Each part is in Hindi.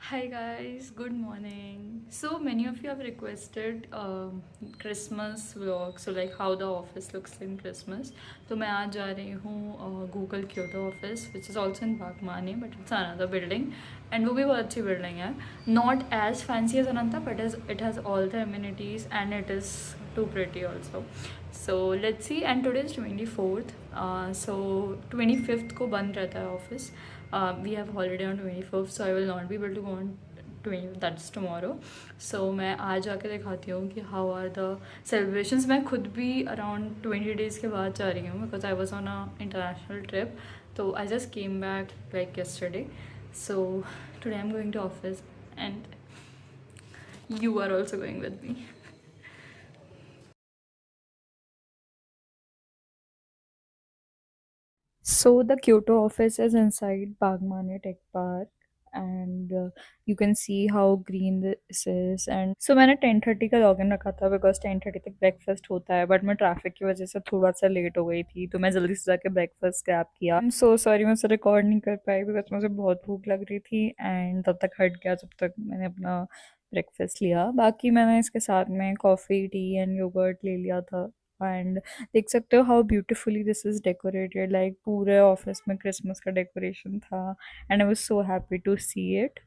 Hi guys, good morning. So many of you have requested Christmas vlog, so like how the office looks in Christmas. तो मैं आज जा रही हूँ Google Kyoto office, which is also in Bagmani, but it's another building, and वो भी बहुत अच्छी building है. Not as fancy as Ananta, but it has all the amenities and it is too pretty also. So let's see. And today is 24th. So 25th को बंद रहता है office. We have holiday on 25th, so I will not be able to go on 20, that's tomorrow. So मैं आज जाके दिखाती हूँ कि how are the celebrations. मैं खुद भी around 20 days के बाद जा रही हूँ because I was on a international trip. So I just came back like yesterday. So today I'm going to office and you are also going with me. So the Kyoto office is inside Bagmane Tech Park, and you can see how green this is. And so मैंने 10:30 का लॉगिन रखा था बिकॉज 10:30 तक ब्रेकफास्ट होता है, बट मैं ट्रैफिक की वजह से थोड़ा सा लेट हो गई थी, तो मैं जल्दी से जाके ब्रेकफास्ट ग्रैब किया. आई एम सो सॉरी, मैं उसे रिकॉर्ड नहीं कर पाई बिकॉज मुझे बहुत भूख लग रही थी एंड तब तक हट गया जब तक मैंने अपना ब्रेकफास्ट लिया. बाकी मैंने इसके साथ में कॉफ़ी, टी एंड योगर्ट ले लिया था. एंड देख सकते हो how beautifully this is decorated, like पूरे ऑफिस में क्रिसमस का डेकोरेशन था and I was so happy to see it.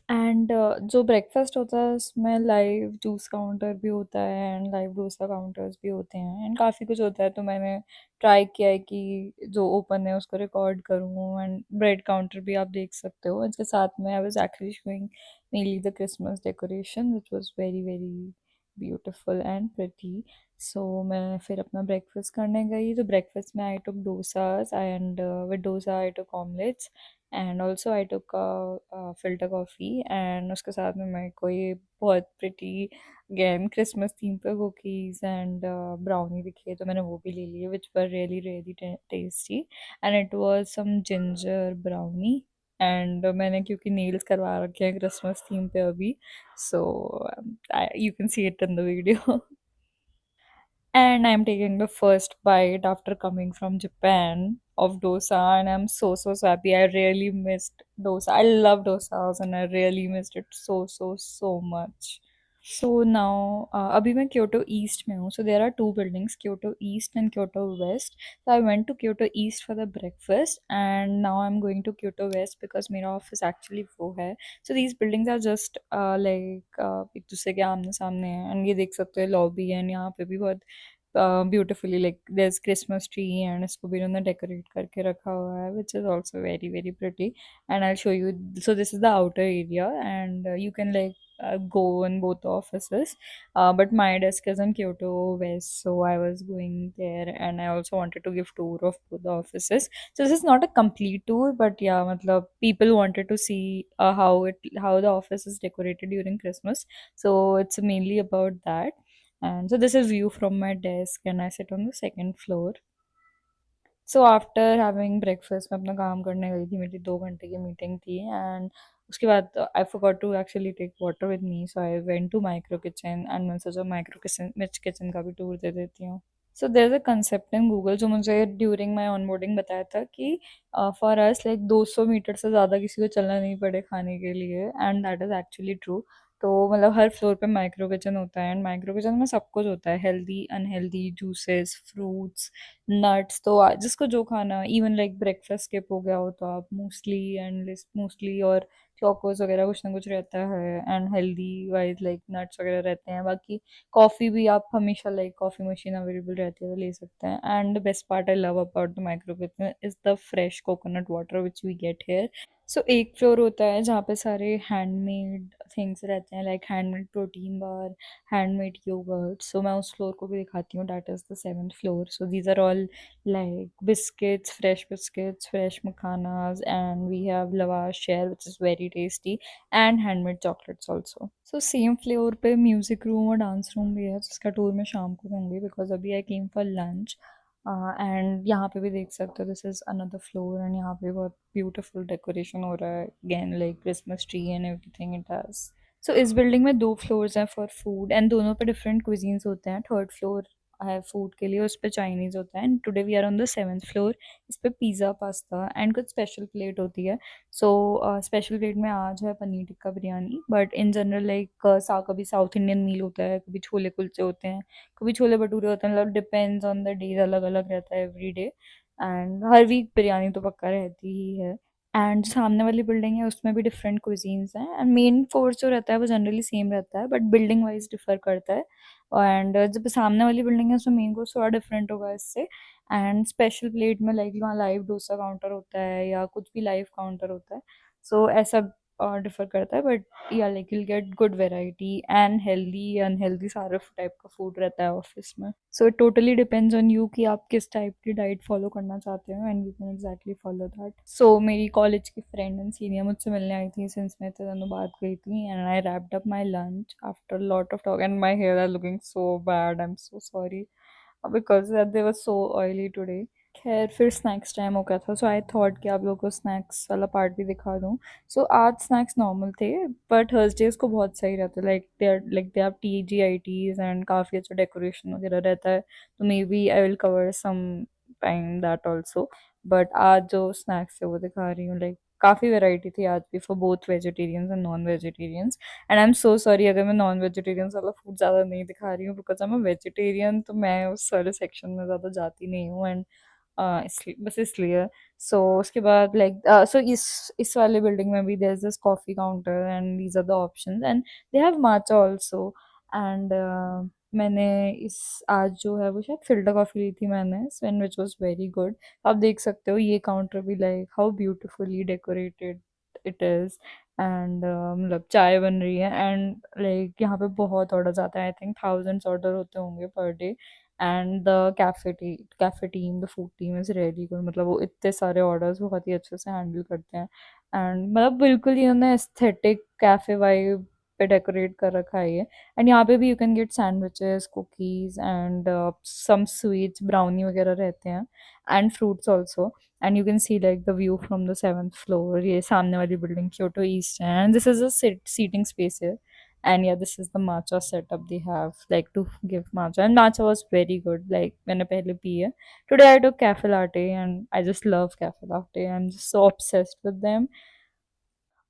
And जो ब्रेकफास्ट होता है उसमें लाइव जूस काउंटर भी होता है एंड लाइव डोसा काउंटर्स भी होते हैं एंड काफ़ी कुछ होता है, तो मैंने ट्राई किया है कि जो ओपन है उसको रिकॉर्ड करूँ. एंड ब्रेड काउंटर भी आप देख सकते हो. इसके साथ में I was actually showing mainly the Christmas decoration which was very very beautiful and pretty. So मैं फिर अपना ब्रेकफास्ट करने गई, तो ब्रेकफास्ट में I took dosas and with dosa I took omelettes and also I took filter coffee. And उसके साथ में मेरे को ये बहुत प्रिटी अगेन क्रिसमस थीम पे कुकीज़ एंड ब्राउनी दिखे, तो मैंने वो भी ले लिए which were really really tasty. And it was some ginger brownie. And मैंने क्योंकि नेल्स करवा रखे हैं क्रिसमस थीम पे अभी, so you can see it in the video. And I'm taking the first bite after coming from Japan of dosa, and I'm so happy. I really missed dosa. I love dosas, and I really missed it so much. So now, अभी मैं Kyoto East में हूँ. So there are two buildings, Kyoto East and Kyoto West. So I went to Kyoto East for the breakfast, and now I'm going to Kyoto West because मेरा office actually वो है. So these buildings are just like एक दूसरे के आमने सामने हैं, and ये देख सकते हो lobby है, and यहाँ पे भी बहुत beautifully like there's Christmas tree and इसको भी उन्होंने decorate करके रखा हुआ है, which is also very very pretty. And I'll show you. So this is the outer area, and you can like go in both offices. But my desk is in Kyoto West, so I was going there, and I also wanted to give tour of both the offices. So this is not a complete tour, but yeah, matlab, people wanted to see how the office is decorated during Christmas. So it's mainly about that. And so this is view from my desk, and I sit on the second floor. So after having breakfast मैं अपना काम करने गई थी, मेरी 2 घंटे की मीटिंग थी. एंड उसके बाद I forgot to actually take water with me, so I went to micro kitchen and मैं सोचा माइक्रो किचन का भी टूर दे देती हूँ. So there is a concept in Google जो मुझे ड्यूरिंग माई ऑनबोर्डिंग बताया था कि फॉर अस लाइक 200 मीटर से ज़्यादा किसी को चलना नहीं पड़े खाने के लिए, and that is actually true. तो मतलब हर फ्लोर पे माइक्रो किचन होता है, एंड माइक्रो किचन में सब कुछ होता है, healthy unhealthy juices, fruits, nuts. तो जिसको जो खाना, इवन लाइक ब्रेकफास्ट स्किप हो गया हो तो आप मूसली एंड मूसली और चोकोस वगैरह कुछ ना कुछ रहता है, and healthy wise like nuts वगैरह रहते हैं. बाकी कॉफ़ी भी आप हमेशा लाइक कॉफ़ी मशीन अवेलेबल रहती है तो ले सकते हैं. And the best part I love about the micro kitchen is the fresh coconut water which we get here. So एक फ्लोर होता है जहाँ पे सारे हैंडमेड थिंग्स रहते हैं, like handmade protein bar, handmade yogurt. So मैं उस फ्लोर को भी दिखाती हूँ, that is the 7th floor. So these are all like biscuits, fresh makanas, and we have lavash share, which is very tasty, and handmade chocolates also. So same floor पे म्यूजिक रूम और डांस रूम भी है, जिसका टूर मैं शाम को दूंगी बिकॉज अभी I came for lunch. And यहाँ पे भी देख सकते हो, this is another floor, and यहाँ पे बहुत ब्यूटीफुल डेकोरेशन हो रहा है, again like Christmas tree and everything it has. So इस बिल्डिंग में 2 फ्लोर्स हैं फॉर फूड, एंड दोनों पे डिफरेंट क्विजीन्स होते हैं. थर्ड फ्लोर है फूड के लिए, उस पे चाइनीज़ होता है। And today we are on the 7th floor. इस पे पिज़्ज़ा, पास्ता एंड कुछ स्पेशल प्लेट होती है। सो स्पेशल प्लेट में आज है paneer tikka biryani, but in general like कभी साउथ इंडियन मील होता है, कभी छोले कुलचे होते हैं, कभी छोले भटूरे होते हैं, मतलब डिपेंड्स ऑन द डेज, अलग अलग रहता है एवरी डे। एंड हर वीक बिरयानी तो पक्का रहती ही है। एंड जो सामने वाली बिल्डिंग है उसमें भी डिफरेंट कुजीन्स हैं, एंड मेन कोर्स जो रहता है वो जनरली सेम रहता है, बट बिल्डिंग वाइज डिफर करता है। एंड जब सामने वाली बिल्डिंग है उसमें मेन कोर्स थोड़ा डिफरेंट होगा इससे। एंड स्पेशल प्लेट में लाइक वहाँ लाइव डोसा काउंटर होता है या कुछ भी लाइव काउंटर होता है। सो ऐसा डिफर करता है, बट या like you'll get good variety and healthy unhealthy सारे टाइप का फूड रहता है ऑफिस में। So it totally depends on you कि आप किस टाइप की डाइट फॉलो करना चाहते हो, and you can exactly follow that. So मेरी कॉलेज की फ्रेंड एंड सीनियर मुझसे मिलने आई थी, सिंस मैं इतने दिनों बाद गई थी, and I wrapped up my lunch after lot of talk, and my hair are looking so bad, I am so sorry because they were so oily today. खैर फिर स्नैक्स टाइम हो गया था, सो आई थॉट कि आप लोगों को स्नैक्स वाला पार्ट भी दिखा दूँ। सो आज स्नैक्स नॉर्मल थे, पर थर्सडेज को बहुत सही रहता है, like they are TGITs and काफ़ी अच्छा डेकोरेशन वगैरह रहता है। तो maybe I will cover some time that also. But आज जो स्नैक्स है वो दिखा रही हूँ, लाइक काफ़ी वेराइटी थी आज भी for both vegetarians and non vegetarians. And I am so sorry अगर मैं नॉन वेजिटेरियंस वाला फूड ज़्यादा नहीं दिखा रही हूँ, because I am a vegetarian, तो मैं उस सारे सेक्शन में ज़्यादा जाती नहीं हूँ। एंड इसलिए बस इसलिए। सो उसके बाद लाइक सो इस वाले बिल्डिंग में भी there is this coffee counter and these are the options, and they have matcha also. And मैंने इस आज जो है वो शायद फिल्टर कॉफ़ी ली थी मैंने, and which was very good. आप देख सकते हो ये काउंटर भी, like how beautifully decorated it is. And मतलब चाय बन रही है, एंड लाइक यहाँ पे बहुत ऑर्डर्स आते हैं, आई थिंक थाउजेंड्स ऑर्डर होते होंगे per day. And the cafe team, the food team is really good, मतलब वो इतने सारे ऑर्डर्स बहुत ही अच्छे से हैंडल करते हैं। एंड मतलब बिल्कुल ही उन्होंने एस्थेटिक कैफे वाइब पे डेकोरेट कर रखा है ये। एंड यहाँ पे भी you can get sandwiches, cookies and some sweets, brownie वगैरह रहते हैं, and fruits also. And you can see like the view from the 7th floor, ये सामने वाली बिल्डिंग क्योटो ईस्ट है, and this is a seating space here. And yeah, this is the matcha setup they have, like to give matcha, and matcha was very good, like मैंने पहले पी है। Today I took cafe latte and I just love cafe latte, I'm just so obsessed with them.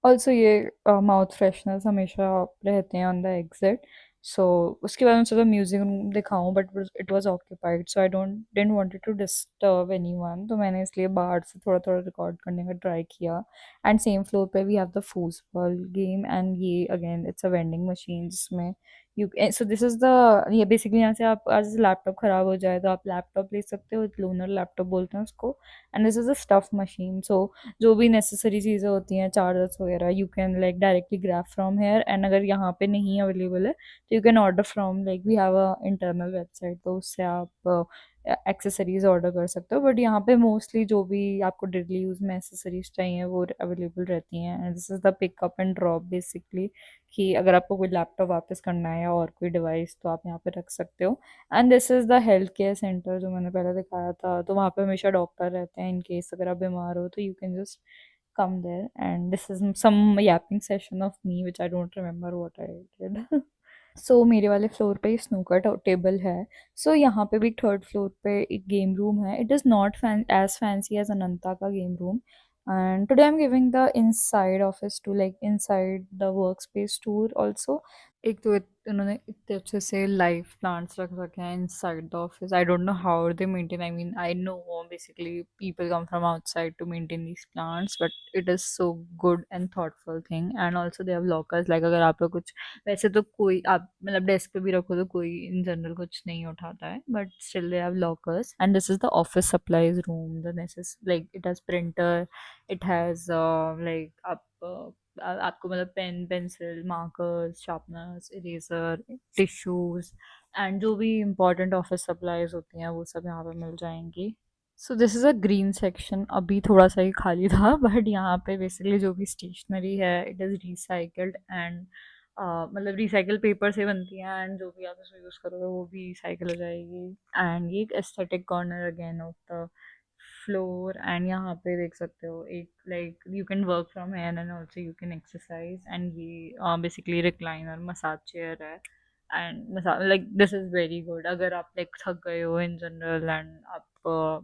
Also ये माउथ फ्रेशनर्स हमेशा रहते हैं ऑन द एग्जिट। सो उसके बाद मैं सोचा म्यूजिक रूम दिखाऊं, but it was occupied, so I don't didn't wanted to disturb anyone, तो मैंने इसलिए बाहर से थोड़ा थोड़ा रिकॉर्ड करने का ट्राई किया। एंड सेम फ्लोर पे we have the foosball game, and ये again it's a vending machine जिसमें you so this is the, ये बेसिकली यहाँ से आप आज लैपटॉप खराब हो जाए तो आप लैपटॉप ले सकते हो, लूनर लैपटॉप बोलते हैं उसको। And this is a stuff machine, so जो भी नेसेसरी चीज़ें होती हैं, चार्जर्स वगैरह, you can like directly grab from here, and अगर यहाँ पे नहीं अवेलेबल है तो you can order from, like we have a internal website, तो उससे आप एक्सेसरीज ऑर्डर कर सकते हो। बट यहाँ पे मोस्टली जो भी आपको डेली यूज़ में एक्सेसरीज चाहिए वो अवेलेबल रहती हैं, and this is the pickup and drop basically, कि अगर आपको कोई लैपटॉप वापस करना है या और कोई डिवाइस तो आप यहाँ पे रख सकते हो। And this is the health care centre जो मैंने पहले दिखाया था, तो वहाँ पे हमेशा डॉक्टर रहते हैं, इन केस अगर आप बीमार हो तो you can just come there, and this is some yapping session of me which I don't remember what I did. सो मेरे वाले फ्लोर पे स्नूकर टेबल है। सो यहाँ पे भी थर्ड फ्लोर पे एक गेम रूम है, it is not as fancy as Ananta का game room. And today I am giving the inside office tour, like inside the work space tour also. एक तो उन्होंने इतने अच्छे से लाइव प्लांट्स रख रखे हैं inside the office, I don't know how they maintain, I mean I know basically people come from outside to maintain these plants, but it is so good and thoughtful thing. And also they have lockers, like अगर आपको कुछ, वैसे तो कोई आप मतलब डेस्क पे भी रखो तो कोई इन जनरल कुछ नहीं उठाता है, but still they have lockers. And this is the office supplies room, the नेसेस like it has printer, it has like आपको मतलब pen, pencil, markers, sharpeners, eraser, tissues, and जो भी इंपॉर्टेंट ऑफिस सप्लाईज होती हैं वो सब यहाँ पे मिल जाएंगी। So this is a green section, अभी थोड़ा सा ही खाली था, बट यहाँ पे बेसिकली जो भी स्टेशनरी है इट इज़ रिसाइकल्ड, एंड मतलब रिसाइकल पेपर से बनती हैं, एंड जो भी आप इसमें यूज़ करोगे वो भी रिसाइकल हो जाएगी। एंड ये एक aesthetic corner again of the floor, and यहाँ पे देख सकते हो एक, like you can work from here and also you can exercise, and ये बेसिकली रिक्लाइनर मसाज चेयर है। And massage like this is very good. अगर आप लाइक थक गए हो इन जनरल एंड आप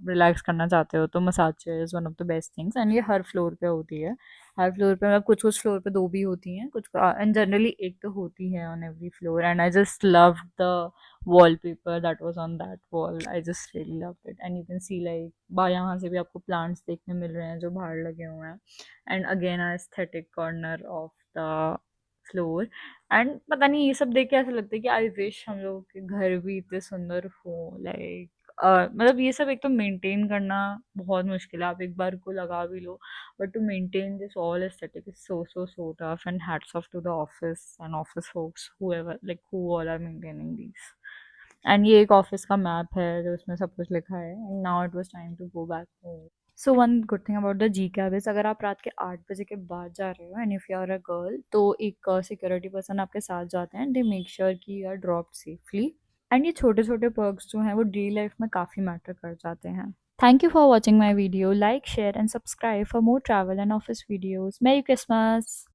रिलैक्स करना चाहते हो तो massage chair is one of the best things, and ये हर फ्लोर पे होती है। हर फ्लोर पे मतलब कुछ कुछ फ्लोर पे दो भी होती हैं, कुछ एंड जनरली एक तो होती है on every floor, and I just love the wallpaper that was on that wall. I just really loved it. And you can see like यहाँ से भी आपको plants देखने मिल रहे हैं जो बाहर लगे हुए हैं, and again a aesthetic corner of the floor. And पता नहीं ये सब देख के ऐसा लगता है कि आई विश हम लोगों के घर भी इतने सुंदर हो। लाइक मतलब ये सब एक तो मेंटेन करना बहुत मुश्किल है, आप एक बार को लगा भी लो, but to maintain this all aesthetic is so tough, and hats off to the office and office folks, whoever like who all are maintaining these. And ये एक ऑफिस का मैप है जो इसमें सब कुछ लिखा है, and now it was time to go back home. So one good thing about the G cab is अगर आप रात के 8 बजे के बाद जा रहे हो and if you are a girl तो एक सिक्योरिटी पर्सन आपके साथ जाते हैं, दे मेक श्योर कि you are dropped safely. And ये छोटे छोटे पर्क्स जो हैं वो डेली लाइफ में काफ़ी मैटर कर जाते हैं। Thank you for watching my video, like share and subscribe for more travel and office videos. मेरी क्रिसमस।